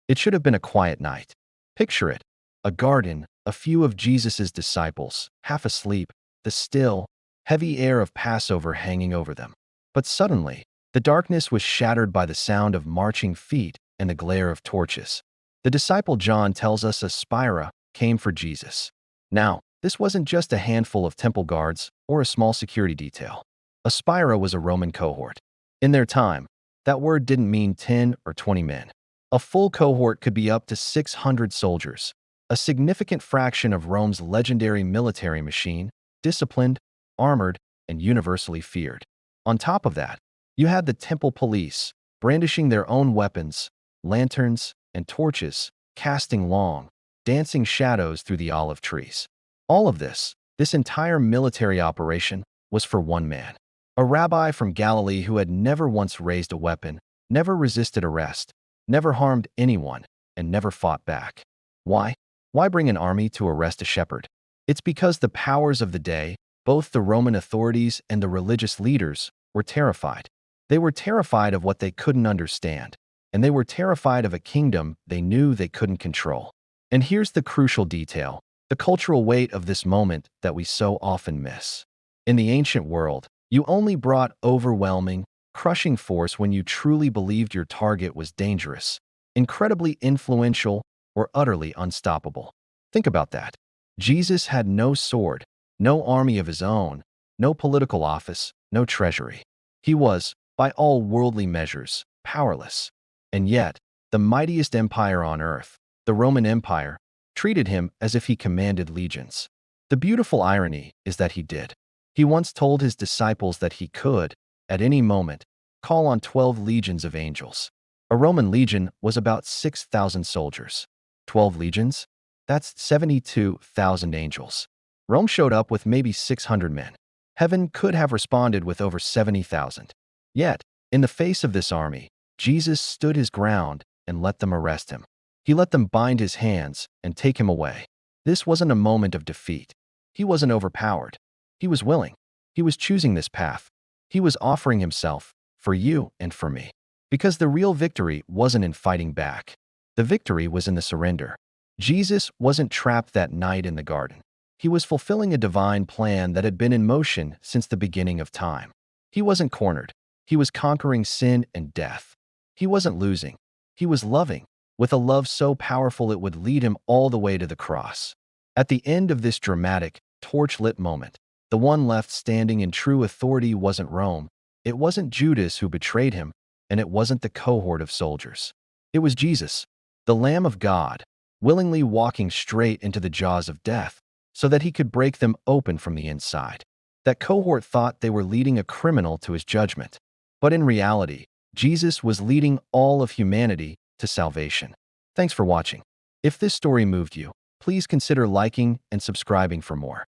It should have been a quiet night. Picture it, a garden, a few of Jesus's disciples, half asleep, the still, heavy air of Passover hanging over them. But suddenly, the darkness was shattered by the sound of marching feet and the glare of torches. The disciple John tells us a spira came for Jesus. Now, this wasn't just a handful of temple guards or a small security detail. A spira was a Roman cohort. In their time, that word didn't mean 10 or 20 men. A full cohort could be up to 600 soldiers, a significant fraction of Rome's legendary military machine, disciplined, armored, and universally feared. On top of that, you had the temple police, brandishing their own weapons, lanterns, and torches, casting long, dancing shadows through the olive trees. All of this entire military operation, was for one man. A rabbi from Galilee who had never once raised a weapon, never resisted arrest, never harmed anyone, and never fought back. Why? Why bring an army to arrest a shepherd? It's because the powers of the day, both the Roman authorities and the religious leaders, were terrified. They were terrified of what they couldn't understand, and they were terrified of a kingdom they knew they couldn't control. And here's the crucial detail, the cultural weight of this moment that we so often miss. In the ancient world, you only brought overwhelming, crushing force when you truly believed your target was dangerous, incredibly influential, or utterly unstoppable. Think about that. Jesus had no sword, no army of his own, no political office, no treasury. He was, by all worldly measures, powerless. And yet, the mightiest empire on earth, the Roman Empire, treated him as if he commanded legions. The beautiful irony is that he did. He once told his disciples that he could, at any moment, call on 12 legions of angels. A Roman legion was about 6,000 soldiers. 12 legions? That's 72,000 angels. Rome showed up with maybe 600 men. Heaven could have responded with over 70,000. Yet, in the face of this army, Jesus stood his ground and let them arrest him. He let them bind his hands and take him away. This wasn't a moment of defeat. He wasn't overpowered. He was willing. He was choosing this path. He was offering himself for you and for me. Because the real victory wasn't in fighting back. The victory was in the surrender. Jesus wasn't trapped that night in the garden. He was fulfilling a divine plan that had been in motion since the beginning of time. He wasn't cornered. He was conquering sin and death. He wasn't losing. He was loving, with a love so powerful it would lead him all the way to the cross. At the end of this dramatic, torch-lit moment, the one left standing in true authority wasn't Rome. It wasn't Judas who betrayed him, and it wasn't the cohort of soldiers. It was Jesus, the Lamb of God, willingly walking straight into the jaws of death so that he could break them open from the inside. That cohort thought they were leading a criminal to his judgment. But in reality, Jesus was leading all of humanity to salvation. Thanks for watching. If this story moved you, please consider liking and subscribing for more.